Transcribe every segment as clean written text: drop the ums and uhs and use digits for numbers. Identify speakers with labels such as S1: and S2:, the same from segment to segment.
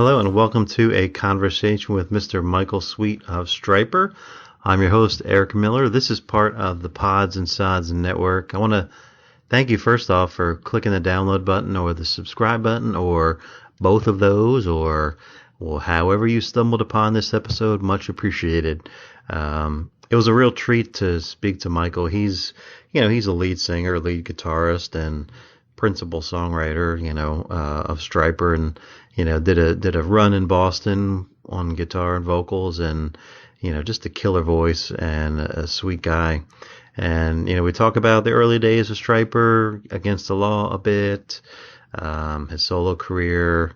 S1: Hello and welcome to a conversation with Mr. Michael Sweet of Stryper. I'm your host, Eric Miller. This is part of the Pods and Sods network. I want to thank you first off for clicking the download button or the subscribe button or both of those or however you stumbled upon this episode. Much appreciated. It was a real treat to speak to Michael. He's a lead singer, lead guitarist, and principal songwriter, of Stryper, and did a run in Boston on guitar and vocals, and just a killer voice and a sweet guy. And we talk about the early days of Stryper, Against the Law a bit, his solo career,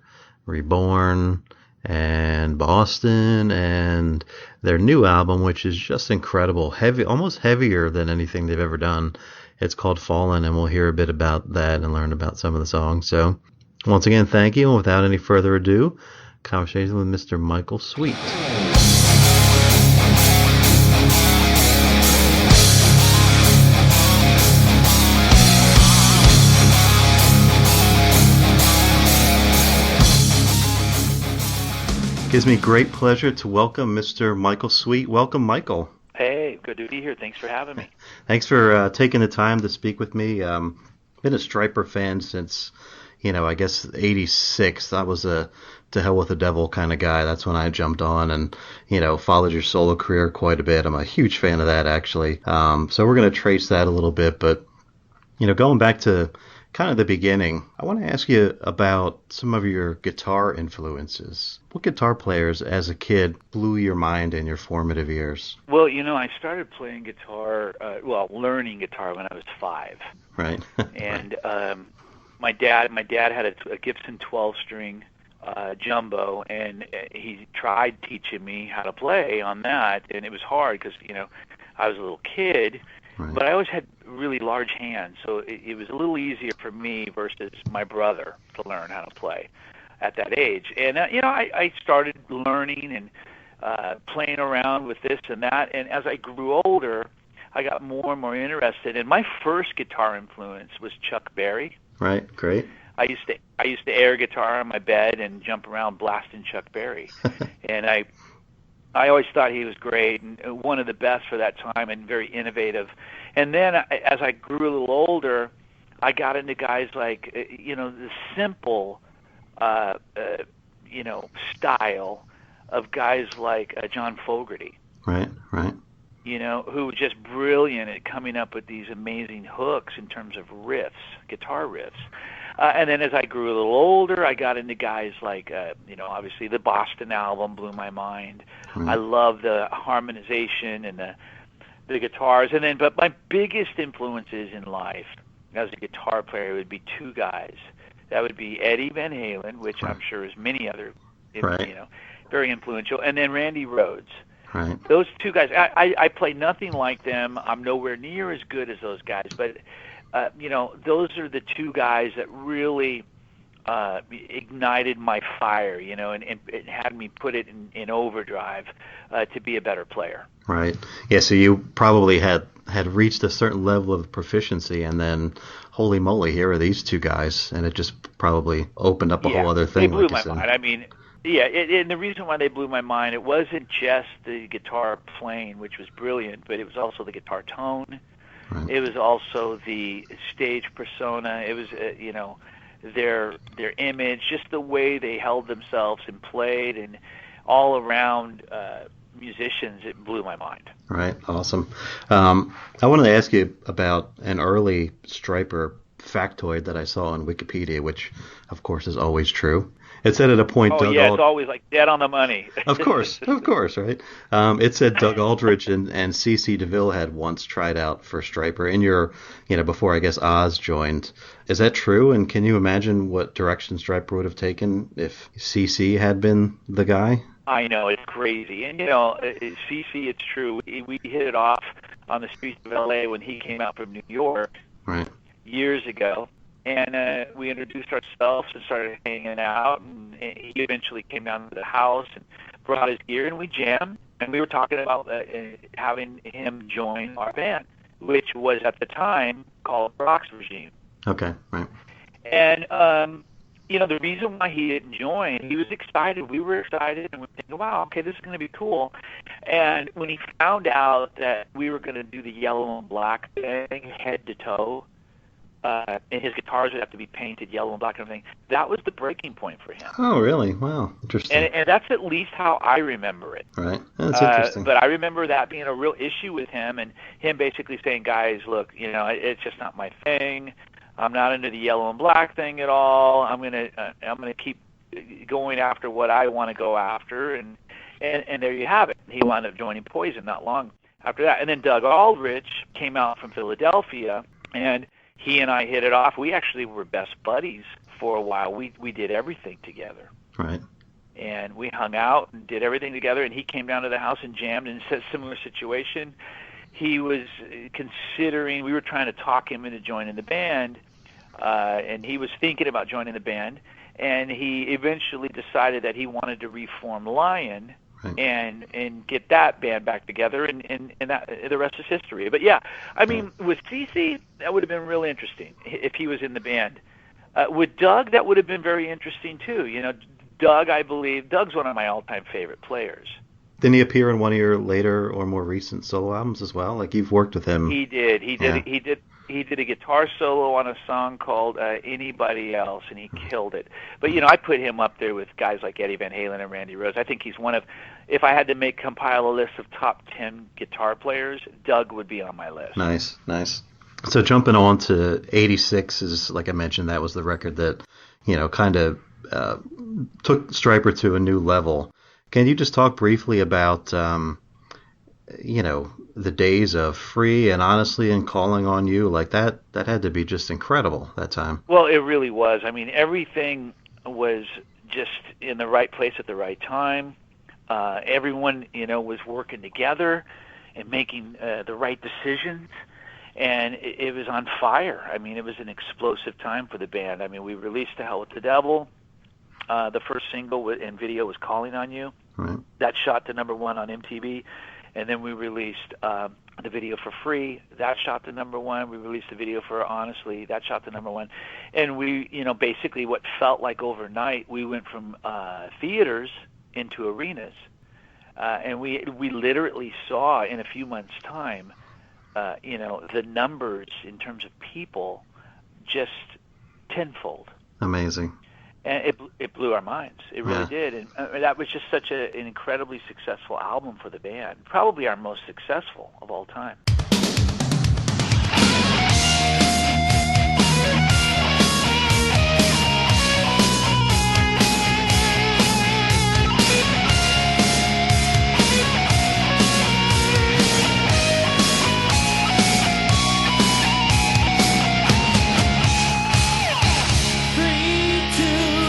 S1: Reborn, and Boston, and their new album, which is just incredible, heavy, almost heavier than anything they've ever done. It's called Fallen, and we'll hear a bit about that and learn about some of the songs. So once again, thank you, and without any further ado, conversation with Mr. Michael Sweet. Gives me great pleasure to welcome Mr. Michael Sweet. Welcome, Michael.
S2: Hey, good to be here. Thanks for having me.
S1: Thanks for taking the time to speak with me. Been a Stryper fan since, I guess 86. I was a to hell with the devil kind of guy. That's when I jumped on and, followed your solo career quite a bit. I'm a huge fan of that, actually. So we're going to trace that a little bit. But, going back to kind of the beginning, I want to ask you about some of your guitar influences. What guitar players as a kid blew your mind in your formative years?
S2: Well, I started playing guitar, learning guitar when I was 5.
S1: Right.
S2: And my dad had a Gibson 12-string jumbo, and he tried teaching me how to play on that, and it was hard because, I was a little kid. Right. But I always had really large hands, so it was a little easier for me versus my brother to learn how to play at that age. And, I started learning and playing around with this and that. And as I grew older, I got more and more interested. And my first guitar influence was Chuck Berry.
S1: Right, great.
S2: I used to air guitar on my bed and jump around blasting Chuck Berry. And I always thought he was great and one of the best for that time and very innovative. And then as I grew a little older, I got into guys like, the simple, style of guys like John Fogerty.
S1: Right.
S2: Who was just brilliant at coming up with these amazing hooks in terms of riffs, guitar riffs. And then as I grew a little older, I got into guys like, obviously the Boston album blew my mind. Right. I love the harmonization and the guitars. But my biggest influences in life as a guitar player would be two guys. That would be Eddie Van Halen, which right. I'm sure is many other,
S1: right.
S2: Very influential, and then Randy Rhoads.
S1: Right.
S2: Those two guys, I play nothing like them. I'm nowhere near as good as those guys, but those are the two guys that really ignited my fire, and it had me put it in overdrive to be a better player.
S1: Right. Yeah, so you probably had reached a certain level of proficiency, and then, holy moly, here are these two guys, and it just probably opened up a whole other thing.
S2: They blew my mind. I mean, and the reason why they blew my mind, it wasn't just the guitar playing, which was brilliant, but it was also the guitar tone. Right. It was also the stage persona. It was, their image, just the way they held themselves and played, and all around musicians. It blew my mind.
S1: Right. Awesome. I wanted to ask you about an early Stryper factoid that I saw on Wikipedia, which, of course, is always true. It said at a point,
S2: it's always like dead on the money.
S1: Of course, right? It said Doug Aldrich and C.C. DeVille had once tried out for Stryper in your, before I guess Oz joined. Is that true? And can you imagine what direction Stryper would have taken if C.C. had been the guy?
S2: I know, it's crazy. And, C.C., it's true. We hit it off on the streets of L.A. when he came out from New York years ago. And we introduced ourselves and started hanging out. And he eventually came down to the house and brought his gear, and we jammed. And we were talking about having him join our band, which was at the time called Rock's Regime.
S1: Okay, right.
S2: And the reason why he didn't join, he was excited. We were excited, and we were thinking, wow, okay, this is going to be cool. And when he found out that we were going to do the yellow and black thing, head to toe, and his guitars would have to be painted yellow and black and everything, that was the breaking point for him.
S1: Oh, really? Wow, interesting.
S2: And that's at least how I remember it.
S1: Right, that's interesting.
S2: But I remember that being a real issue with him, and him basically saying, guys, look, it's just not my thing. I'm not into the yellow and black thing at all. I'm gonna keep going after what I want to go after, and there you have it. He wound up joining Poison not long after that. And then Doug Aldrich came out from Philadelphia, and he and I hit it off. We actually were best buddies for a while. We did everything together.
S1: Right.
S2: And we hung out and did everything together, and he came down to the house and jammed, and it's a similar situation. He was considering, we were trying to talk him into joining the band, and he was thinking about joining the band, and he eventually decided that he wanted to reform Lion. Right. And get that band back together, and that, the rest is history. But yeah, I mean, with CeCe, that would have been really interesting if he was in the band. With Doug, that would have been very interesting too. Doug, I believe, Doug's one of my all-time favorite players.
S1: Didn't he appear in one of your later or more recent solo albums as well? Like, you've worked with him.
S2: He did. He did a guitar solo on a song called Anybody Else, and he killed it. But, I put him up there with guys like Eddie Van Halen and Randy Rhoads. I think he's one of, if I had to compile a list of top 10 guitar players, Doug would be on my list.
S1: Nice. So jumping on to 86 is, like I mentioned, that was the record that, kind of took Stryper to a new level. Can you just talk briefly about, the days of Free and Honestly and Calling on You? Like, that had to be just incredible that time.
S2: Well, it really was. I mean, everything was just in the right place at the right time. Everyone, was working together and making the right decisions. And it was on fire. I mean, it was an explosive time for the band. I mean, we released To Hell with the Devil. The first single and video was Calling on You.
S1: Right.
S2: That shot to number 1 on MTV. And then we released the video for Free. That shot to number 1. We released the video for Honestly. That shot to number 1. And we, basically what felt like overnight, we went from theaters into arenas. And we literally saw in a few months' time, the numbers in terms of people just tenfold.
S1: Amazing.
S2: And it blew our minds. It really did. And that was just such an incredibly successful album for the band. Probably our most successful of all time.
S3: Free to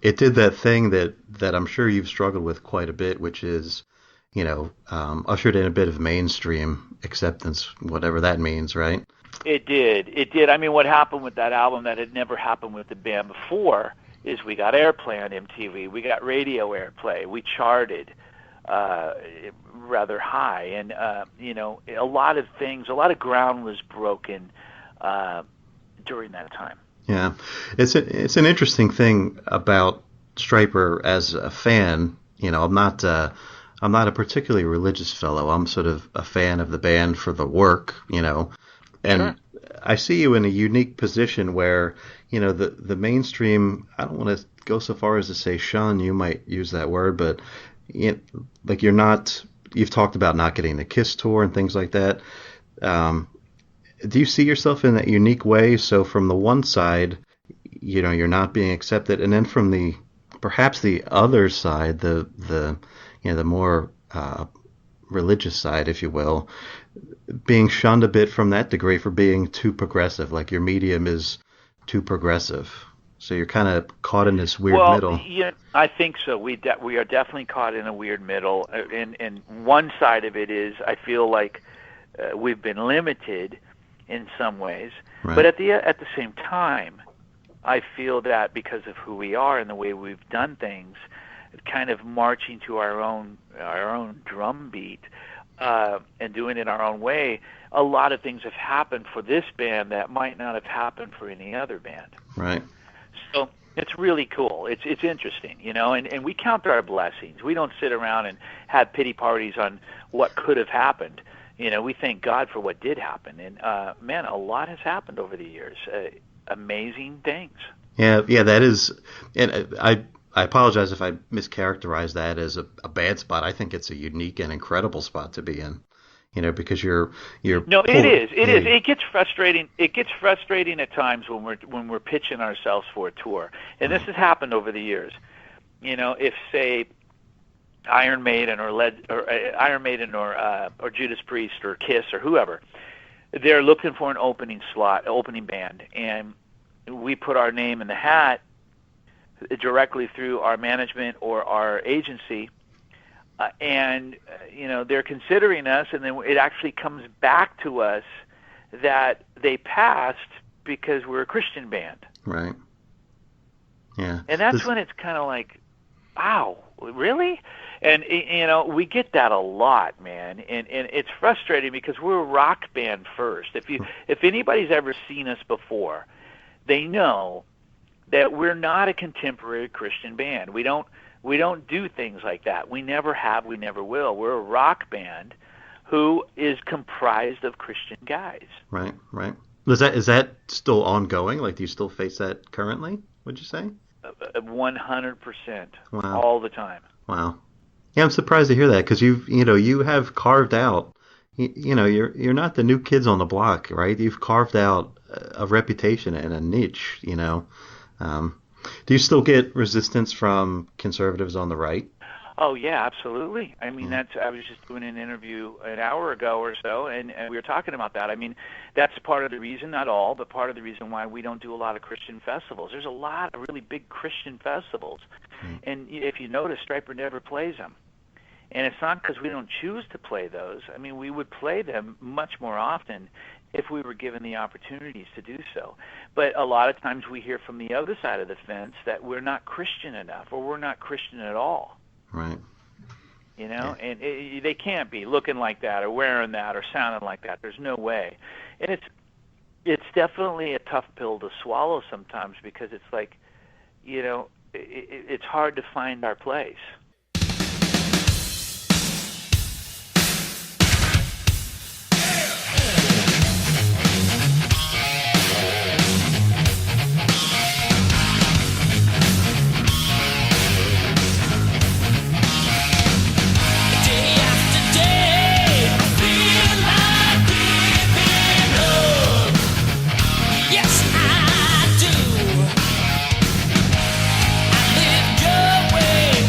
S1: it did that thing that I'm sure you've struggled with quite a bit, which is, ushered in a bit of mainstream acceptance, whatever that means, right?
S2: It did. It did. I mean, what happened with that album that had never happened with the band before is we got airplay on MTV. We got radio airplay. We charted rather high. And, a lot of things, a lot of ground was broken during that time.
S1: Yeah. It's an interesting thing about Stryper as a fan. I'm not a particularly religious fellow. I'm sort of a fan of the band for the work, and sure. I see you in a unique position where, the mainstream, I don't want to go so far as to say shun, you might use that word, but like you've talked about not getting the Kiss tour and things like that. Do you see yourself in that unique way? So from the one side, you're not being accepted, and then from perhaps the other side, the more religious side, if you will, being shunned a bit from that degree for being too progressive, like your medium is too progressive. So you're kind of caught in this weird middle.
S2: Well, yeah, I think so. We are definitely caught in a weird middle. And one side of it is I feel like we've been limited in some ways, right. But at the same time, I feel that because of who we are and the way we've done things, kind of marching to our own drum beat and doing it our own way, a lot of things have happened for this band that might not have happened for any other band.
S1: Right.
S2: So it's really cool. It's interesting, and we count our blessings. We don't sit around and have pity parties on what could have happened. We thank God for what did happen. And, man, a lot has happened over the years. Amazing things.
S1: Yeah, that is, and I apologize if I mischaracterized that as a bad spot. I think it's a unique and incredible spot to be in, because you're.
S2: No, it is. It is. It gets frustrating. It gets frustrating at times when we're pitching ourselves for a tour, and this has happened over the years. If say Iron Maiden or Judas Priest or Kiss or whoever, they're looking for an opening band, and we put our name in the hat directly through our management or our agency, and they're considering us, and then it actually comes back to us that they passed because we're a Christian band.
S1: Right. Yeah.
S2: And that's when it's kind of like, wow, really? And we get that a lot, man, and it's frustrating because we're a rock band first. If anybody's ever seen us before, they know that we're not a contemporary Christian band. We don't do things like that. We never have. We never will. We're a rock band who is comprised of Christian guys.
S1: Right. Is that still ongoing? Like, do you still face that currently? Would you say?
S2: 100%.
S1: Wow.
S2: All the time.
S1: Wow. Yeah, I'm surprised to hear that because you have carved out. You're not the new kids on the block, right? You've carved out a reputation and a niche. Do you still get resistance from conservatives on the right?
S2: Oh yeah, absolutely. I mean, I was just doing an interview an hour ago or so, and we were talking about that. I mean, that's part of the reason, not all, but part of the reason why we don't do a lot of Christian festivals. There's a lot of really big Christian festivals, and if you notice, Stryper never plays them. And it's not because we don't choose to play those. I mean, we would play them much more often if we were given the opportunities to do so. But a lot of times we hear from the other side of the fence that we're not Christian enough, or we're not Christian at all.
S1: Right.
S2: And they can't be looking like that or wearing that or sounding like that. There's no way. And it's definitely a tough pill to swallow sometimes because it's like, it's hard to find our place.
S3: Your way,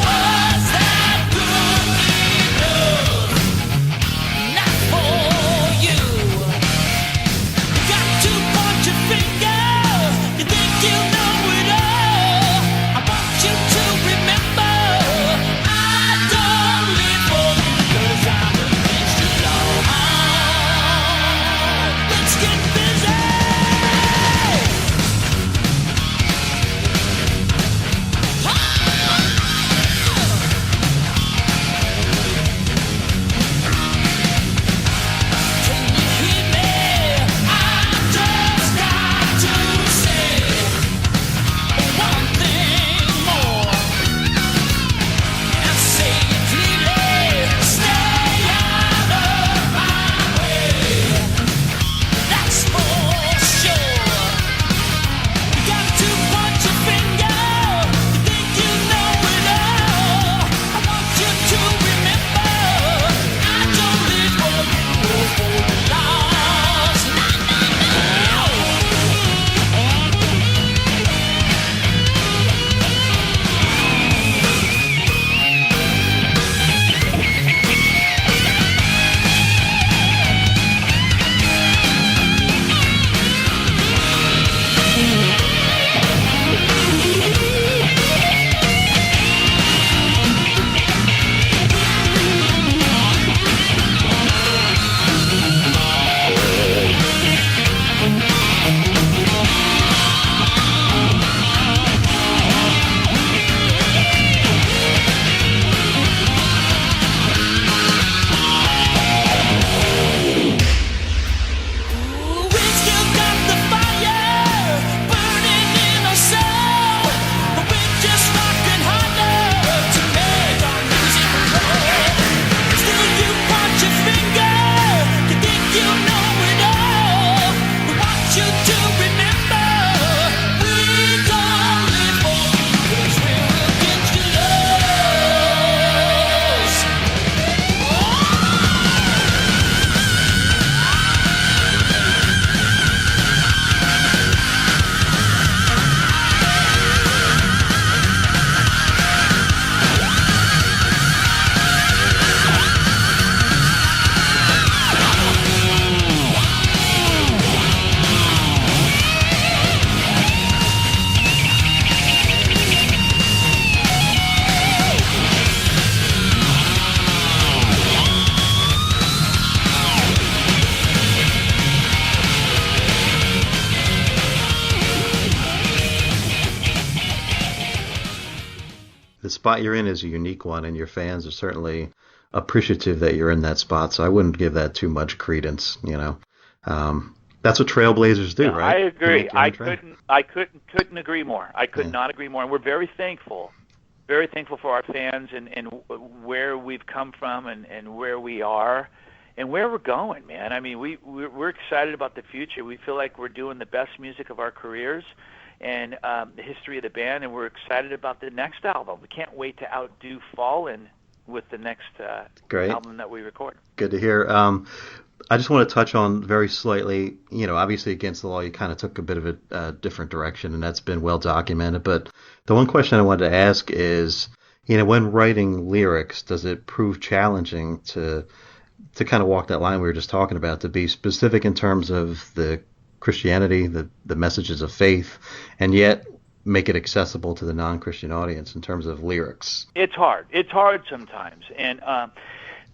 S1: the spot you're in is a unique one, and your fans are certainly appreciative that you're in that spot. So I wouldn't give that too much credence. That's what trailblazers do,
S2: Yeah,
S1: right?
S2: I agree.
S1: I couldn't
S2: Agree more. I could not agree more. And we're very thankful for our fans and where we've come from and where we are and where we're going, man. I mean, we're excited about the future. We feel like we're doing the best music of our careers and the history of the band, and we're excited about the next album. We can't wait to outdo Fallen with the next album that we record.
S1: Good to hear. I just want to touch on very slightly, obviously Against the Law, you kind of took a bit of a different direction, and that's been well documented. But the one question I wanted to ask is, when writing lyrics, does it prove challenging to kind of walk that line we were just talking about, to be specific in terms of the Christianity, the messages of faith, and yet make it accessible to the non-Christian audience in terms of lyrics?
S2: It's hard. It's hard sometimes. And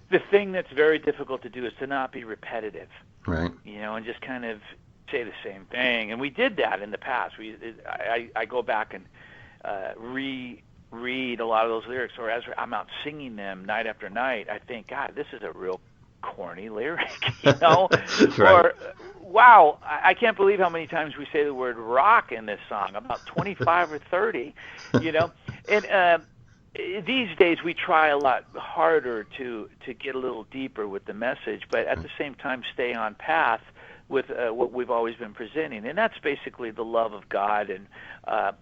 S2: the thing that's very difficult to do is to not be repetitive,
S1: right?
S2: And just kind of say the same thing. And we did that in the past. I go back and reread a lot of those lyrics, or as I'm out singing them night after night, I think, God, this is a real corny lyric,
S1: Right.
S2: Or, wow, I can't believe how many times we say the word rock in this song, about 25 or 30, And these days we try a lot harder to get a little deeper with the message, but at the same time stay on path with what we've always been presenting, and that's basically the love of God. And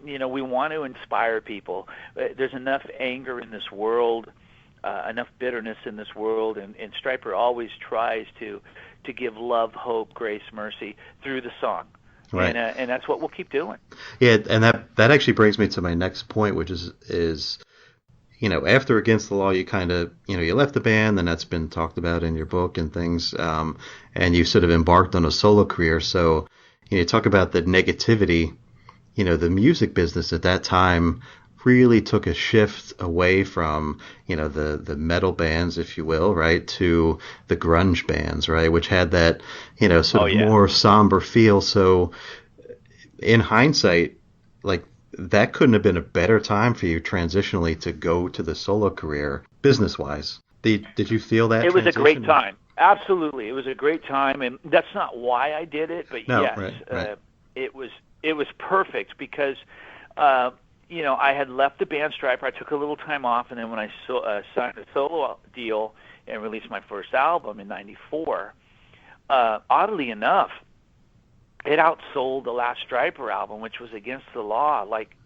S2: we want to inspire people. There's enough anger in this world, enough bitterness in this world, and Stryper always tries to give love, hope, grace, mercy through the song. Right. And that's what we'll keep doing.
S1: Yeah, and that actually brings me to my next point, which is after Against the Law, you kind of, you left the band, and that's been talked about in your book and things, and you sort of embarked on a solo career. So, you talk about the negativity, the music business at that time really took a shift away from, the metal bands, if you will, right, to the grunge bands, right, which had that, sort of more somber feel. So in hindsight, like, that couldn't have been a better time for you transitionally to go to the solo career, business-wise. Did you feel that?
S2: It was a great time. Absolutely, it was a great time, and that's not why I did it, but yes,
S1: right.
S2: It was perfect because I had left the band Stryper. I took a little time off, and then when I signed a solo deal and released my first album in '94, oddly enough, it outsold the last Stryper album, which was Against the Law, like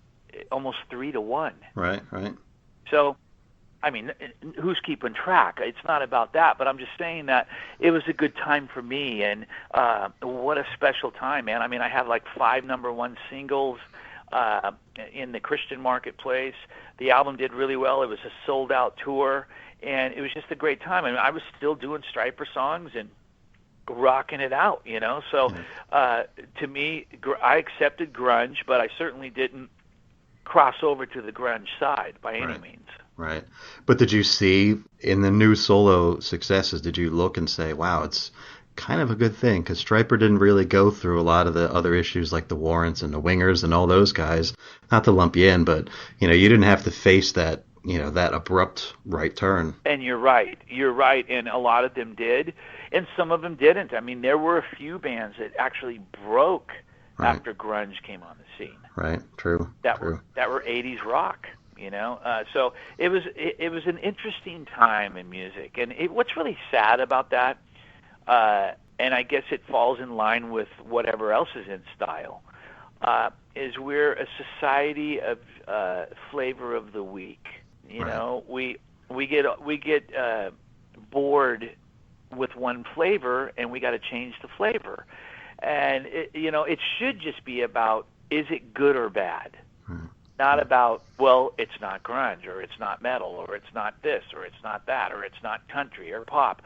S2: almost 3-1.
S1: Right.
S2: So, I mean, who's keeping track? It's not about that, but I'm just saying that it was a good time for me, and what a special time, man. I mean, I had like 5 #1 singles in the Christian marketplace. The album did really well. It was a sold-out tour, and it was just a great time. I mean, I was still doing Stryper songs and rocking it out, So to me, I accepted grunge, but I certainly didn't cross over to the grunge side by any means.
S1: Right. But did you see in the new solo successes, did you look and say, wow, it's kind of a good thing? Because Stryper didn't really go through a lot of the other issues like the Warrants and the Wingers and all those guys. Not to lump you in, but, you didn't have to face that, that abrupt right turn.
S2: And you're right, and a lot of them did, and some of them didn't. I mean, there were a few bands that actually broke after grunge came on the scene.
S1: Right, true.
S2: That were 80s rock, So it was an interesting time in music, and what's really sad about that, and I guess it falls in line with whatever else is in style, is we're a society of flavor of the week. We get bored with one flavor, and we got to change the flavor. And it should just be about, is it good or bad? Not about, well, it's not grunge, or it's not metal, or it's not this, or it's not that, or it's not country or pop.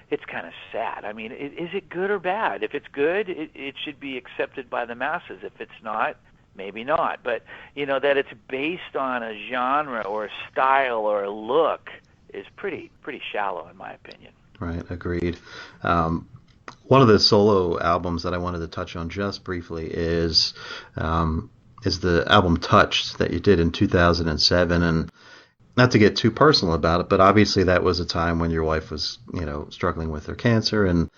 S2: It's kind of sad. I mean, is it good or bad? If it's good, it should be accepted by the masses. If it's not, maybe not. But, that it's based on a genre or a style or a look is pretty shallow, in my opinion.
S1: Right, agreed. One of the solo albums that I wanted to touch on just briefly is the album Touched that you did in 2007. And, not to get too personal about it, but obviously that was a time when your wife was, struggling with her cancer, and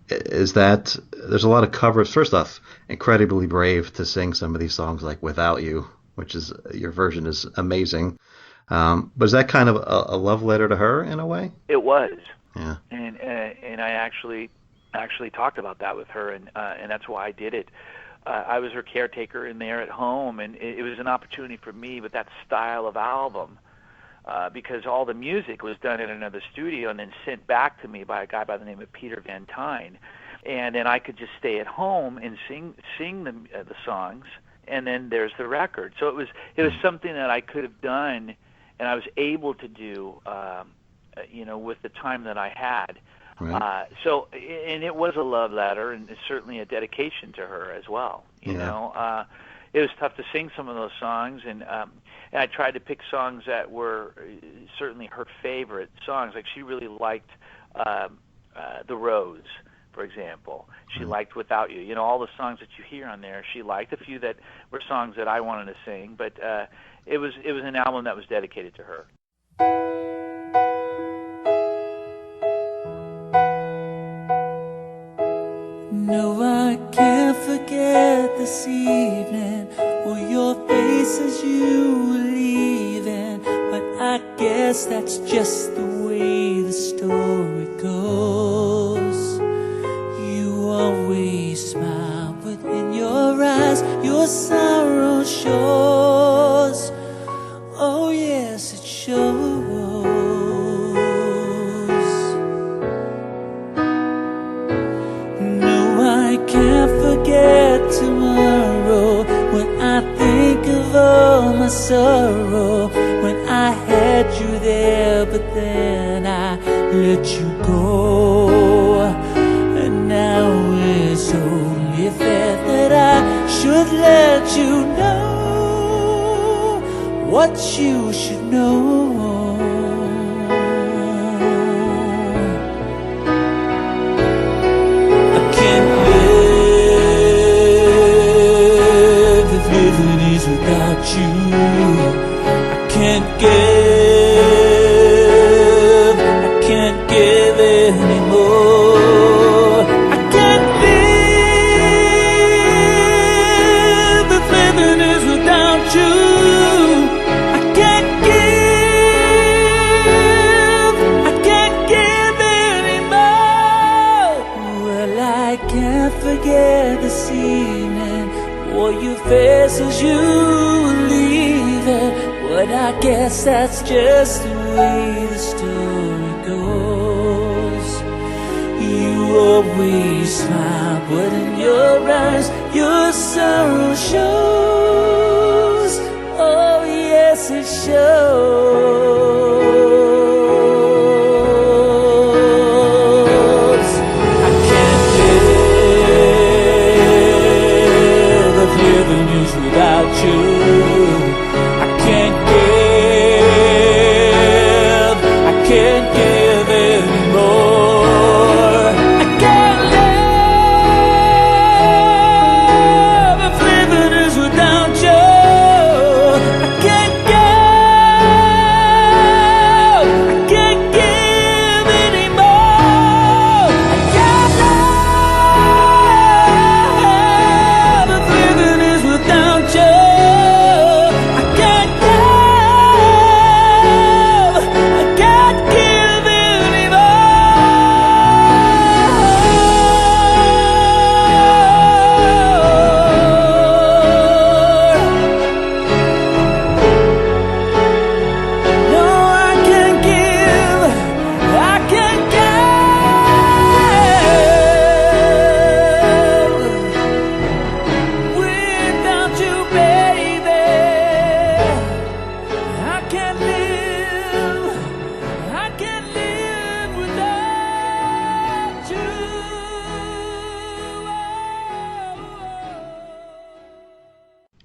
S1: is that there's a lot of covers. First off, incredibly brave to sing some of these songs like "Without You," which is your version is amazing. But is that kind of a love letter to her in a way?
S2: It was.
S1: Yeah.
S2: And I actually talked about that with her, and that's why I did it. I was her caretaker in there at home, and it was an opportunity for me with that style of album, because all the music was done in another studio and then sent back to me by a guy by the name of Peter Van Tyne, and then I could just stay at home and sing the songs, and then there's the record. So it was something that I could have done, and I was able to do, with the time that I had.
S1: Right.
S2: And it was a love letter, and it's certainly a dedication to her as well. You know, it was tough to sing some of those songs, and I tried to pick songs that were certainly her favorite songs. Like she really liked "The Rose," for example. She liked "Without You." You know, all the songs that you hear on there, she liked. A few that were songs that I wanted to sing, but it was an album that was dedicated to her.
S3: No, I can't forget this evening or your face as you were leaving, but I guess that's just the way the story goes. You always smile, but in your eyes your sorrow shows. Oh yes, it shows. I can't forget tomorrow when I think of all my sorrow, when I had you there but then I let you go. And now it's only fair that I should let you know what you should know. Without you, I can't give anymore. I can't live if living is without you. I can't give anymore. Well, I can't forget this evening or your face as you were leaving, but I guess that's just the way the story goes. You always smile, but in your eyes your sorrow shows. Oh yes, it shows. Without you, I can't give anymore. I can't live if living is without you. I can't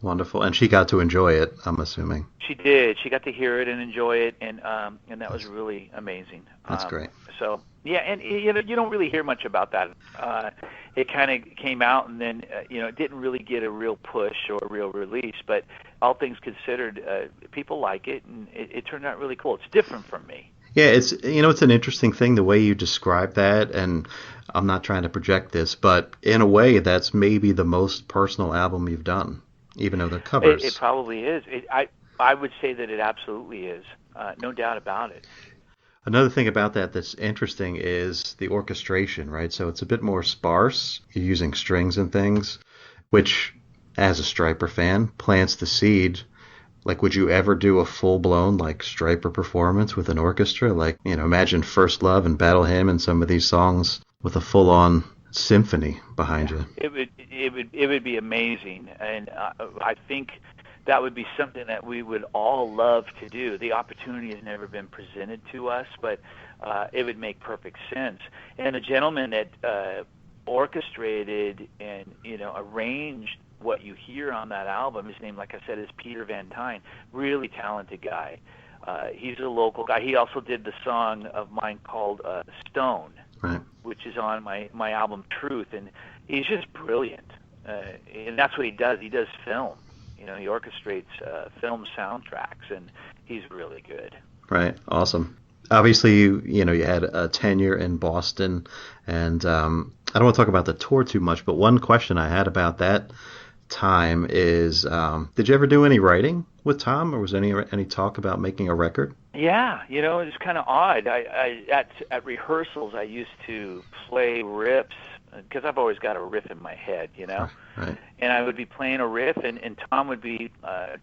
S1: Wonderful. And she got to enjoy it, I'm assuming.
S2: She did. She got to hear it and enjoy it, and that was really amazing.
S1: That's great.
S2: So yeah, and you know, you don't really hear much about that. It kind of came out, and then you know, it didn't really get a real push or a real release. But all things considered, people like it, and it turned out really cool. It's different from me.
S1: Yeah, it's an interesting thing the way you describe that, and I'm not trying to project this, but in a way, that's maybe the most personal album you've done, even though they're covers.
S2: It probably is. I would say that it absolutely is, no doubt about it.
S1: Another thing about that that's interesting is the orchestration, right? So it's a bit more sparse. You're using strings and things, which, as a Stryper fan, plants the seed. Like, would you ever do a full-blown, like, Stryper performance with an orchestra? Like, imagine First Love and Battle Hymn and some of these songs with a full-on symphony behind you.
S2: It would be amazing, and I think that would be something that we would all love to do. The opportunity has never been presented to us, but it would make perfect sense. And the gentleman that orchestrated and arranged what you hear on that album, his name, like I said, is Peter Van Tyne. Really talented guy. He's a local guy. He also did the song of mine called Stone,
S1: right,
S2: which is on my album Truth, and he's just brilliant. And that's what he does. He does film. He orchestrates film soundtracks, and he's really good.
S1: Right. Awesome. Obviously, you had a tenure in Boston, and I don't want to talk about the tour too much, but one question I had about that time is, did you ever do any writing with Tom, or was any talk about making a record?
S2: Yeah, it's kind of odd. At rehearsals, I used to play riffs, because I've always got a riff in my head,
S1: Right.
S2: And I would be playing a riff, and Tom would be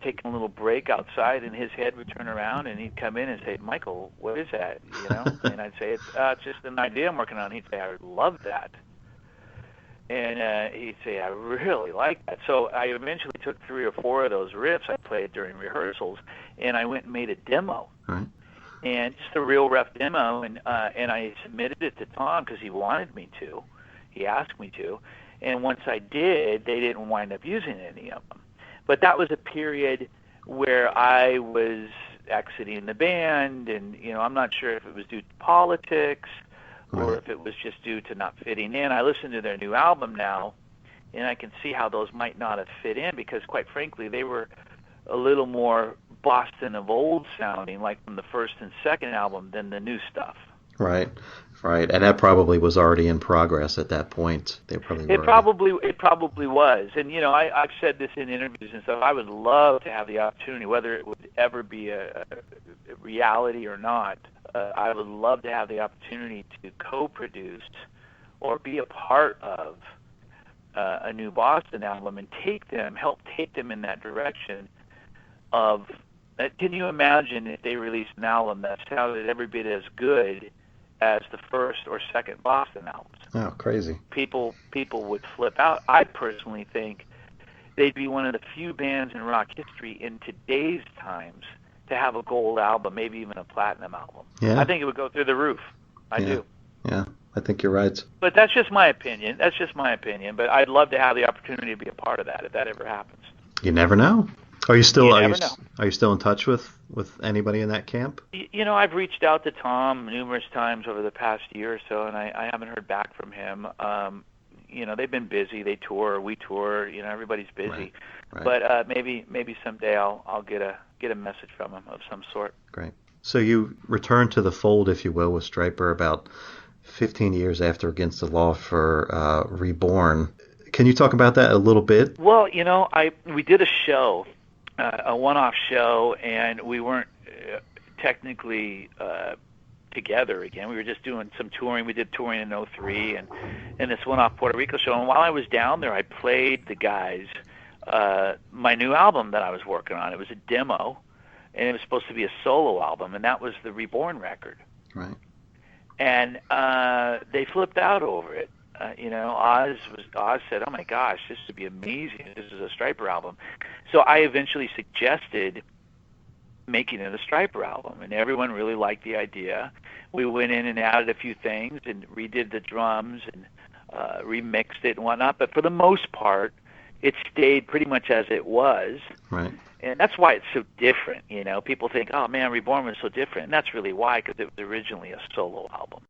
S2: taking a little break outside, and his head would turn around, and he'd come in and say, "Michael, what is that?" And I'd say, "It's just an idea I'm working on." He'd say, "I love that." And he'd say, "I really like that." So I eventually took 3 or 4 of those riffs I played during rehearsals, and I went and made a demo.
S1: Right.
S2: And just a real rough demo, and I submitted it to Tom because he wanted me to. He asked me to. And once I did, they didn't wind up using any of them. But that was a period where I was exiting the band, and I'm not sure if it was due to politics or if it was just due to not fitting in. I listen to their new album now, and I can see how those might not have fit in, because quite frankly, they were a little more Boston of old sounding, like from the first and second album, than the new stuff.
S1: Right. And that probably was already in progress at that point. It
S2: probably was. And I've said this in interviews and stuff. I would love to have the opportunity, whether it would ever be a reality or not. I would love to have the opportunity to co-produce or be a part of a new Boston album and help take them in that direction of. Can you imagine if they released an album that sounded every bit as good as the first or second Boston albums?
S1: Oh, crazy.
S2: People would flip out. I personally think they'd be one of the few bands in rock history in today's times to have a gold album, maybe even a platinum album.
S1: Yeah.
S2: I think it would go through the roof. I do.
S1: Yeah, I think you're right.
S2: But that's just my opinion. But I'd love to have the opportunity to be a part of that if that ever happens.
S1: You never know. Are you still in touch with anybody in that camp?
S2: I've reached out to Tom numerous times over the past year or so, and I haven't heard back from him. They've been busy. They tour, we tour. Everybody's busy. Right. But maybe someday I'll get a message from him of some sort.
S1: Great. So you returned to the fold, if you will, with Stryper about 15 years after Against the Law for Reborn. Can you talk about that a little bit?
S2: Well, we did a show. A one-off show, and we weren't technically together again. We were just doing some touring. We did touring in 2003 and this one-off Puerto Rico show. And while I was down there, I played the guys my new album that I was working on. It was a demo, and it was supposed to be a solo album, and that was the Reborn record.
S1: Right.
S2: And they flipped out over it. Oz said, "Oh my gosh, this would be amazing. This is a Stryper album." So I eventually suggested making it a Stryper album, and everyone really liked the idea. We went in and added a few things and redid the drums and remixed it and whatnot. But for the most part, it stayed pretty much as it was.
S1: Right.
S2: And that's why it's so different, People think, oh, man, Reborn was so different. And that's really why, because it was originally a solo album.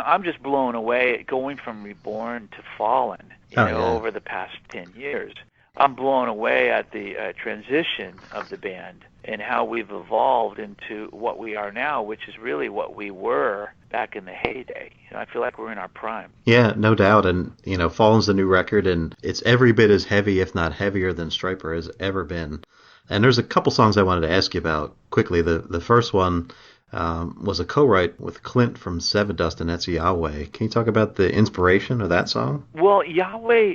S2: I'm just blown away going from Reborn to Fallen, over the past 10 years. I'm blown away at the transition of the band and how we've evolved into what we are now, which is really what we were back in the heyday. I feel like we're in our prime.
S1: Yeah, no doubt. And, Fallen's the new record, and it's every bit as heavy, if not heavier, than Stryper has ever been. And there's a couple songs I wanted to ask you about quickly. The first one was a co-write with Clint from Seven Dust, and that's Yahweh. Can you talk about the inspiration of that song?
S2: Well, Yahweh,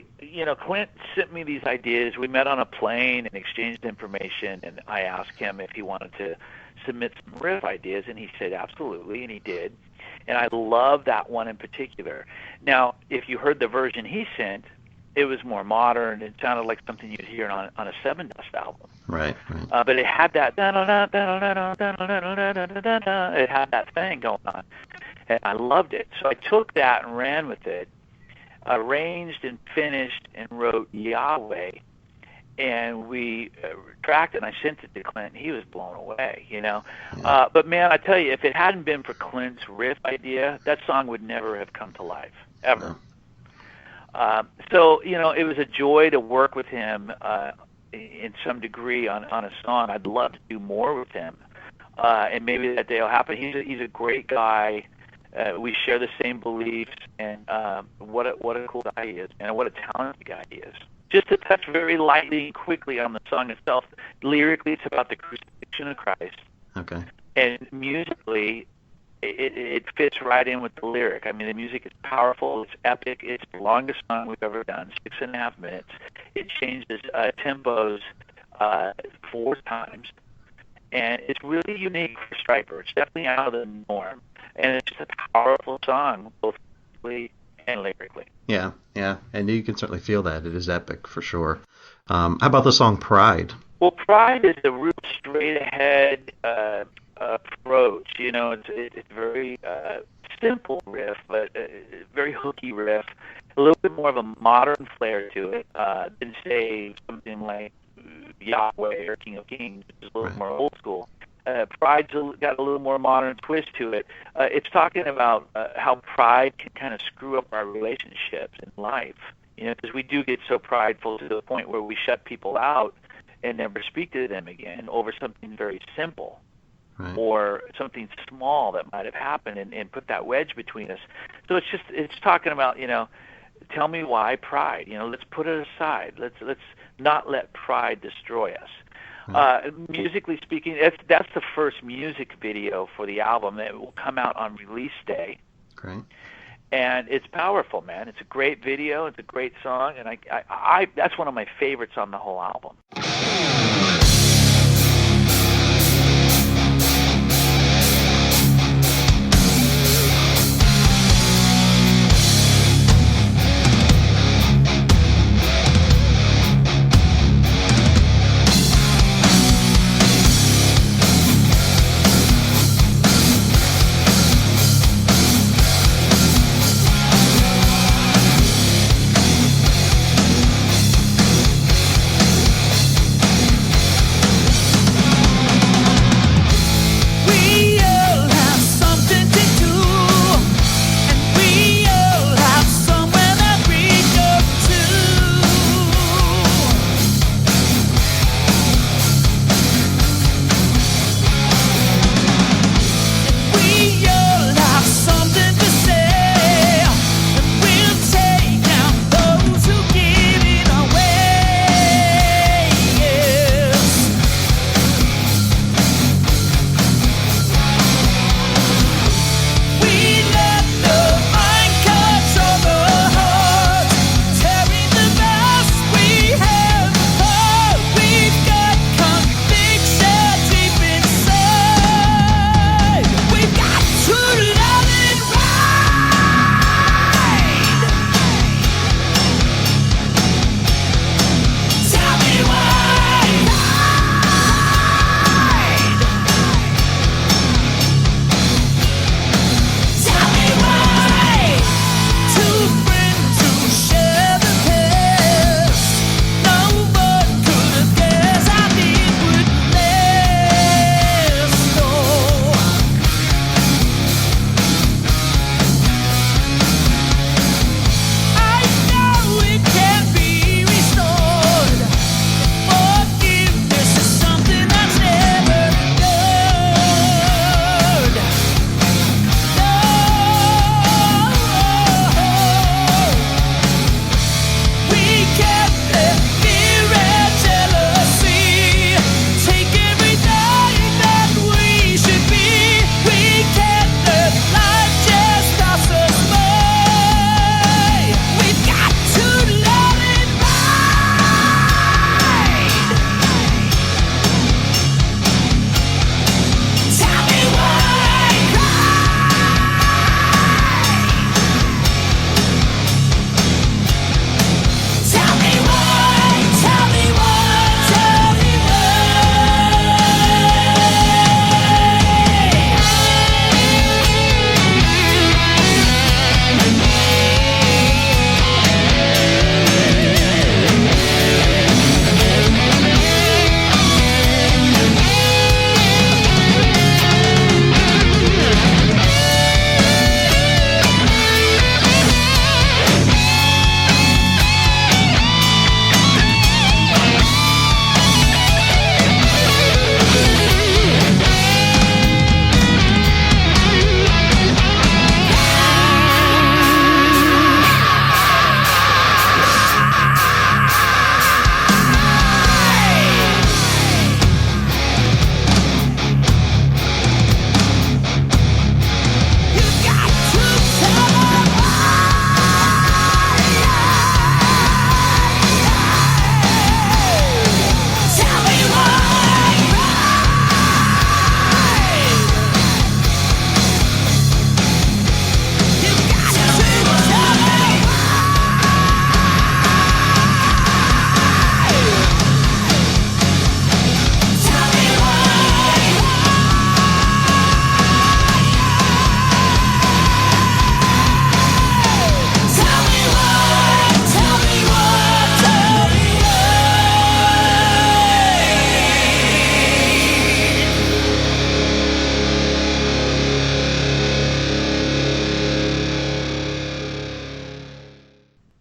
S2: Clint sent me these ideas. We met on a plane and exchanged information, and I asked him if he wanted to submit some riff ideas, and he said absolutely, and he did. And I love that one in particular. Now, if you heard the version he sent, it was more modern. It sounded like something you'd hear on a Seven Dust album.
S1: Right.
S2: But it had that it had that thing going on, and I loved it. So I took that and ran with it, arranged and finished and wrote Yahweh, and we tracked it. And I sent it to Clint. And he was blown away, Yeah. But man, I tell you, if it hadn't been for Clint's riff idea, that song would never have come to life ever. No. So it was a joy to work with him in some degree on a song. I'd love to do more with him. and maybe that day will happen. He's a great guy. We share the same beliefs, and what a cool guy he is, and what a talented guy he is. Just to touch very lightly and quickly on the song itself, lyrically it's about the crucifixion of Christ.
S1: Okay.
S2: And musically, it fits right in with the lyric. I mean, the music is powerful, it's epic, it's the longest song we've ever done, 6.5 minutes. It changes tempos 4 times, and it's really unique for Stryper. It's definitely out of the norm, and it's just a powerful song, both musically and lyrically.
S1: Yeah, and you can certainly feel that. It is epic for sure. How about the song Pride?
S2: Well, Pride is a real straight-ahead approach. You know, it's very simple riff, but very hooky riff. A little bit more of a modern flair to it than, say, something like Yahweh or King of Kings, which is a little more old school. Pride's got a little more modern twist to it. It's talking about how pride can kind of screw up our relationships in life. You know, because we do get so prideful to the point where we shut people out and never speak to them again over something very simple. Right. Or something small that might have happened, and put that wedge between us. So it's talking about, you know, tell me why pride. You know, let's put it aside. Let's not let pride destroy us. Right. Musically speaking, that's the first music video for the album that will come out on release day.
S1: Great.
S2: And it's powerful, man. It's a great video. It's a great song, and I that's one of my favorites on the whole album.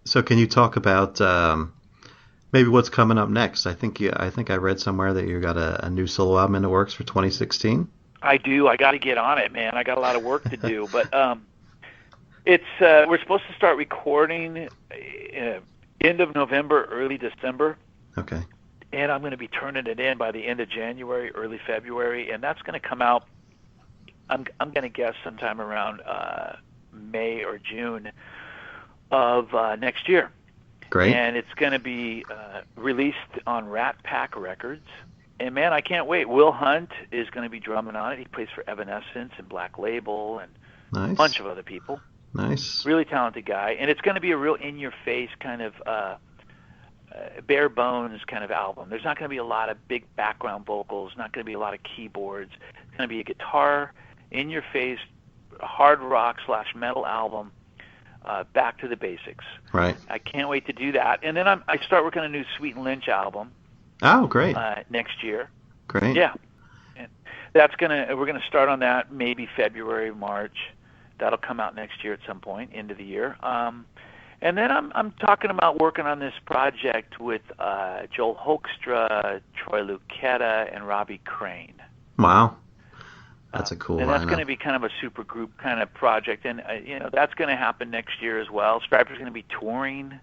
S1: So can you talk about maybe what's coming up next? I think I read somewhere that you got a new solo album in the works for 2016.
S2: I do. I got to get on it, man. I got a lot of work to do, but it's we're supposed to start recording end of November, early December.
S1: Okay.
S2: And I'm going to be turning it in by the end of January, early February, and that's going to come out. I'm going to guess sometime around May or June of next year.
S1: Great.
S2: And it's going to be released on Rat Pack Records. And man, I can't wait. Will Hunt is going to be drumming on it. He plays for Evanescence and Black Label and
S1: Nice.
S2: a bunch of other people.
S1: Nice.
S2: Really talented guy. And it's going to be a real in-your-face kind of bare bones kind of album. There's not going to be a lot of big background vocals, not going to be a lot of keyboards. It's going to be a guitar, in-your-face, hard rock / metal album, back to the basics.
S1: Right.
S2: I can't wait to do that. And then I start working on a new Sweet Lynch album.
S1: Oh, great.
S2: Next year.
S1: Great.
S2: Yeah. And we're gonna start on that maybe February, March. That'll come out next year at some point, end of the year. And then I'm talking about working on this project with Joel Hoekstra, Troy Lucetta, and Robbie Crane.
S1: Wow. That's a cool
S2: And that's
S1: lineup.
S2: going to be kind of a super group kind of project. And, that's going to happen next year as well. Stryper's going to be touring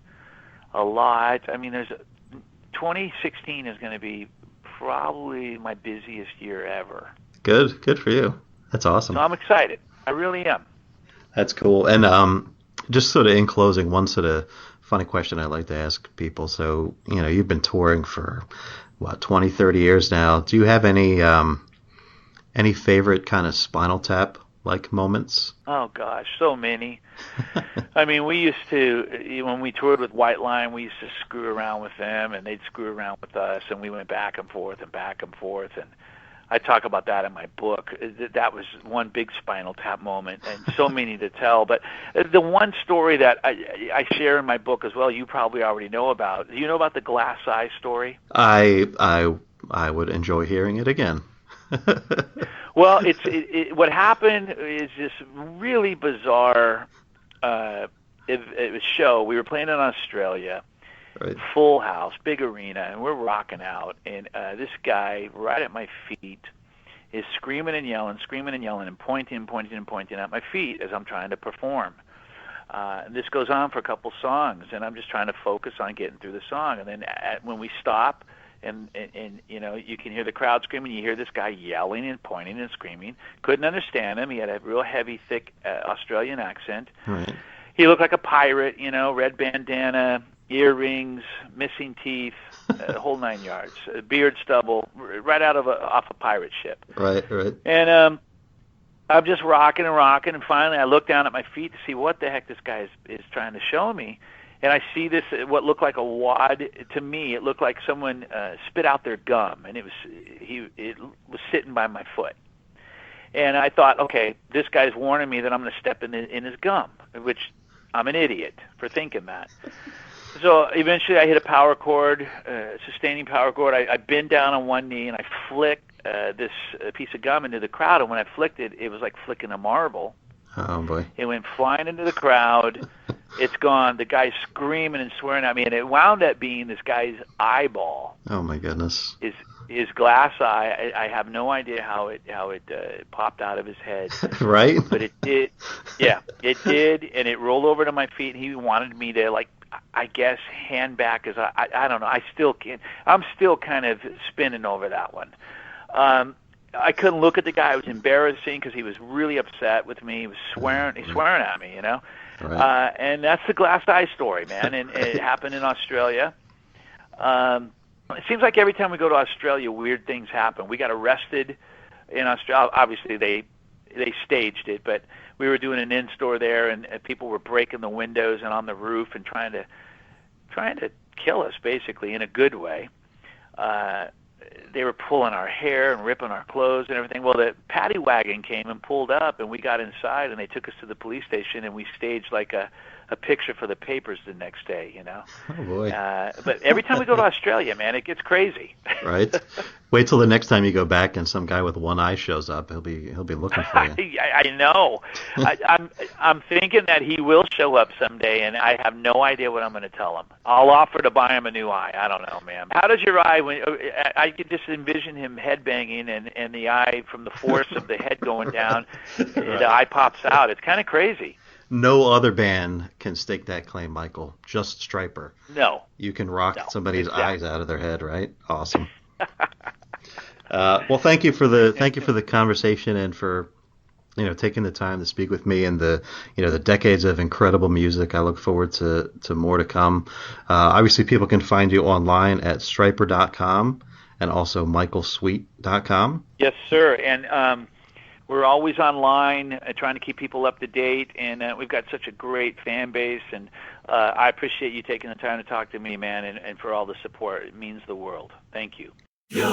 S2: a lot. I mean, 2016 is going to be probably my busiest year ever.
S1: Good. Good for you. That's awesome.
S2: So I'm excited. I really am.
S1: That's cool. And just sort of in closing, one sort of funny question I like to ask people. So, you've been touring for, 20, 30 years now. Do you have any favorite kind of Spinal Tap like moments?
S2: Oh gosh, so many. I mean, we used to, when we toured with White Line, we used to screw around with them and they'd screw around with us, and we went back and forth and back and forth. And I talk about that in my book. That was one big Spinal Tap moment, and so many to tell. But the one story that I share in my book as well, you probably already know about. Do you know about the glass eye story?
S1: I would enjoy hearing it again.
S2: Well, what happened is this really bizarre show. We were playing in Australia,
S1: Right.
S2: full house, big arena, and we're rocking out. And this guy right at my feet is screaming and yelling, and pointing at my feet as I'm trying to perform. And this goes on for a couple songs, and I'm just trying to focus on getting through the song. And then when we stop, and you can hear the crowd screaming. You hear this guy yelling and pointing and screaming. Couldn't understand him. He had a real heavy, thick Australian accent.
S1: Right.
S2: He looked like a pirate, red bandana, earrings, missing teeth, whole 9 yards, beard stubble, right off a pirate ship.
S1: Right.
S2: And I'm just rocking, and finally I look down at my feet to see what the heck this guy is trying to show me. And I see this, what looked like a wad. To me, it looked like someone spit out their gum, and it was sitting by my foot. And I thought, okay, this guy's warning me that I'm going to step in his gum, which I'm an idiot for thinking that. So eventually I hit a power chord, sustaining power chord. I bend down on one knee, and I flick this piece of gum into the crowd. And when I flicked it, it was like flicking a marble.
S1: Oh, boy.
S2: It went flying into the crowd. It's gone. The guy's screaming and swearing at me, and it wound up being this guy's eyeball.
S1: Oh, my goodness.
S2: His glass eye. I have no idea how it popped out of his head.
S1: Right?
S2: But it did. Yeah, it did, and it rolled over to my feet, and he wanted me to, I guess, hand back his eye. I don't know. I still can't. I'm still kind of spinning over that one. I couldn't look at the guy. It was embarrassing because he was really upset with me. He was swearing. He's swearing at me,
S1: Right.
S2: And that's the glass eye story, man. And it happened in Australia. It seems like every time we go to Australia, weird things happen. We got arrested in Australia. Obviously, they staged it, but we were doing an in-store there, and people were breaking the windows and on the roof and trying to kill us, basically, in a good way. They were pulling our hair and ripping our clothes and everything. Well, the paddy wagon came and pulled up, and we got inside, and they took us to the police station, and we staged like a a picture for the papers the next day, you know.
S1: Oh boy!
S2: But every time we go to Australia, man, it gets crazy.
S1: Right. Wait till the next time you go back and some guy with one eye shows up. He'll be looking for you.
S2: I know. I'm thinking that he will show up someday, and I have no idea what I'm going to tell him. I'll offer to buy him a new eye. I don't know, man. How does your eye? When I could just envision him headbanging, and the eye from the force of the head going down, the eye pops out. It's kind of crazy.
S1: No other band can stake that claim, Michael. Just Stryper.
S2: No.
S1: You can rock somebody's eyes out of their head, right? Awesome. Well, thank you for the conversation and for taking the time to speak with me and the decades of incredible music. I look forward to more to come. Obviously, people can find you online at stryper.com and also michaelsweet.com.
S2: Yes, sir. And we're always online, trying to keep people up to date, and we've got such a great fan base, and I appreciate you taking the time to talk to me, man, and for all the support. It means the world. Thank you. Yahweh,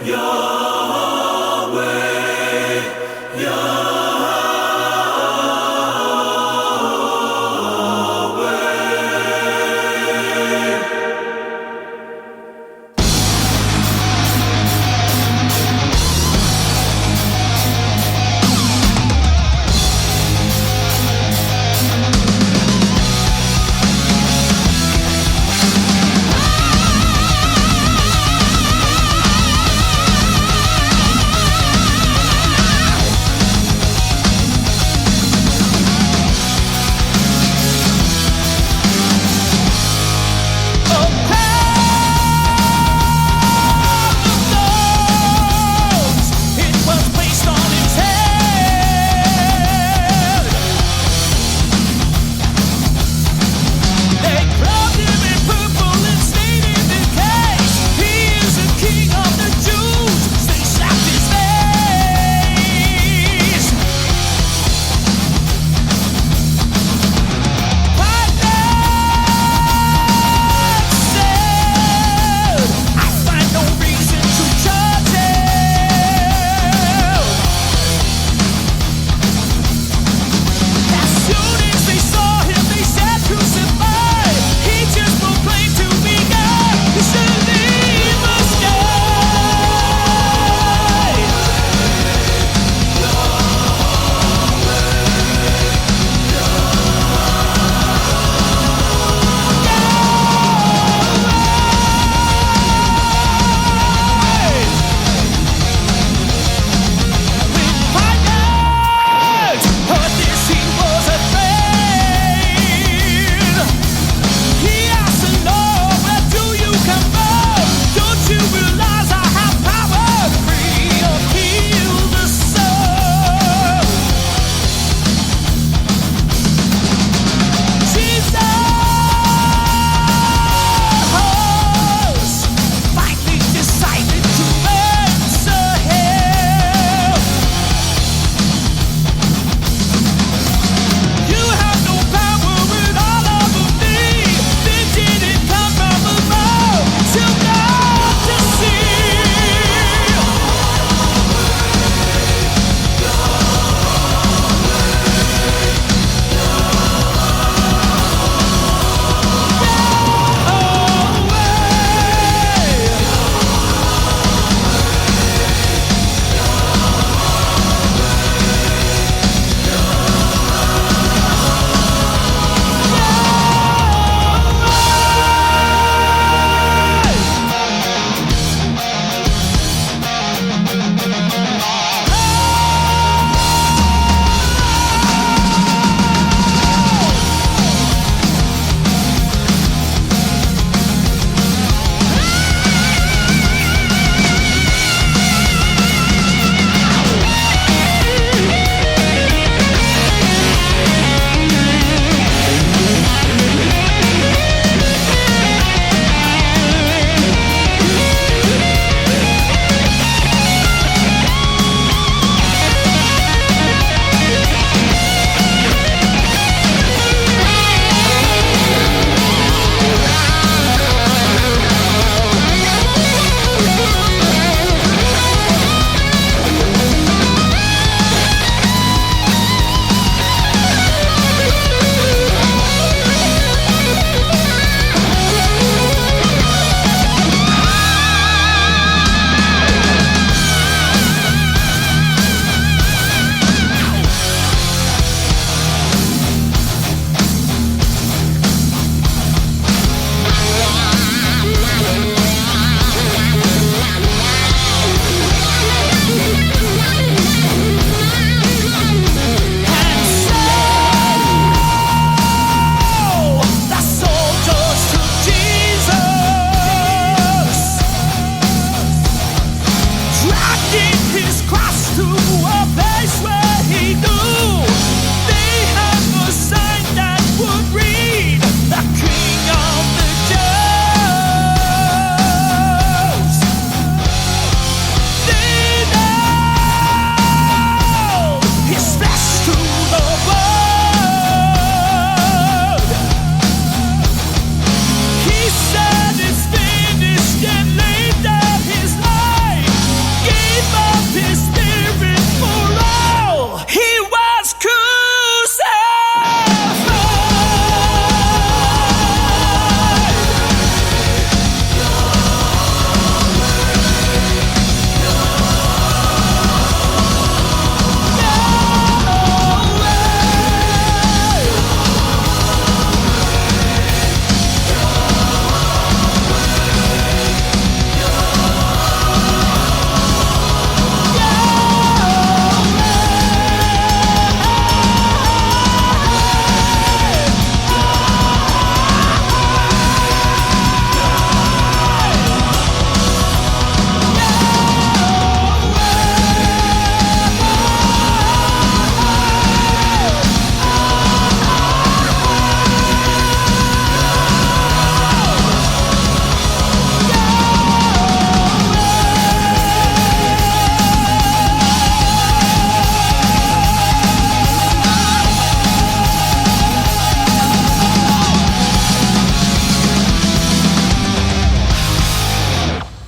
S2: Yahweh, Yahweh.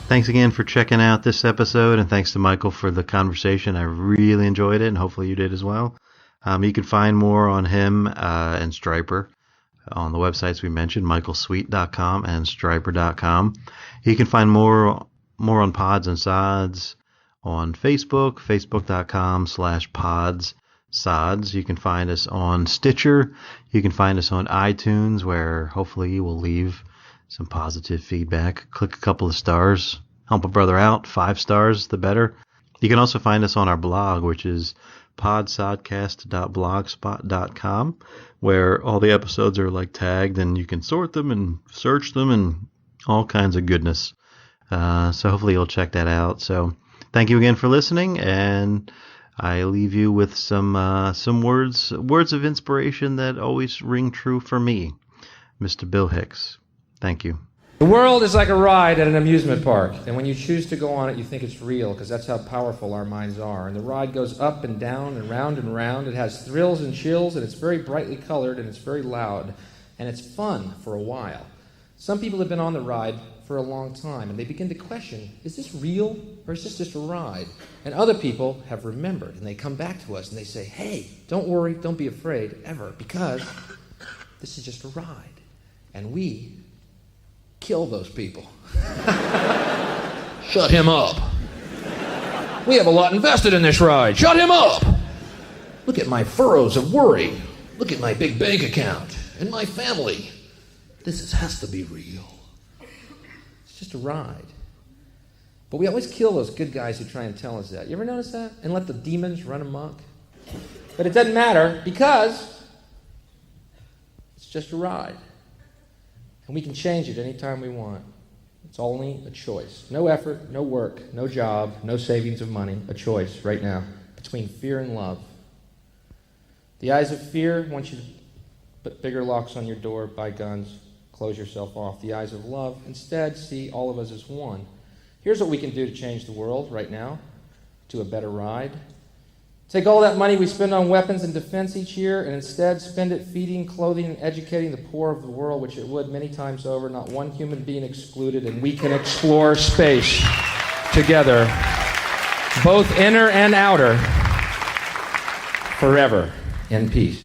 S1: Thanks again for checking out this episode, and thanks to Michael for the conversation. I really enjoyed it, and hopefully you did as well. You can find more on him and Stryper on the websites we mentioned, michaelsweet.com and stryper.com. You can find more on Pods and Sods on Facebook, facebook.com/Pods Sods. You can find us on Stitcher. You can find us on iTunes, where hopefully you will leave some positive feedback. Click a couple of stars. Help a brother out. 5 stars, the better. You can also find us on our blog, which is podsodcast.blogspot.com, where all the episodes are like tagged, and you can sort them and search them and all kinds of goodness. So hopefully you'll check that out. So thank you again for listening, and I leave you with some words of inspiration that always ring true for me. Mr. Bill Hicks. Thank you.
S4: The world is like a ride at an amusement park, and when you choose to go on it, you think it's real, because that's how powerful our minds are. And the ride goes up and down and round and round. It has thrills and chills, and it's very brightly colored, and it's very loud, and it's fun for a while. Some people have been on the ride for a long time, and they begin to question, is this real, or is this just a ride? And other people have remembered, and they come back to us, and they say, hey, don't worry, don't be afraid, ever, because this is just a ride. And we kill those people. Shut him up. We have a lot invested in this ride. Shut him up. Look at my furrows of worry. Look at my big bank account and my family. This has to be real. It's just a ride. But we always kill those good guys who try and tell us that. You ever notice that? And let the demons run amok? But it doesn't matter, because it's just a ride. And we can change it anytime we want. It's only a choice. No effort, no work, no job, no savings of money. A choice right now between fear and love. The eyes of fear want you to put bigger locks on your door, buy guns, close yourself off. The eyes of love instead see all of us as one. Here's what we can do to change the world right now to a better ride. Take all that money we spend on weapons and defense each year and instead spend it feeding, clothing, and educating the poor of the world, which it would many times over, not one human being excluded, and we can explore space together, both inner and outer, forever in peace.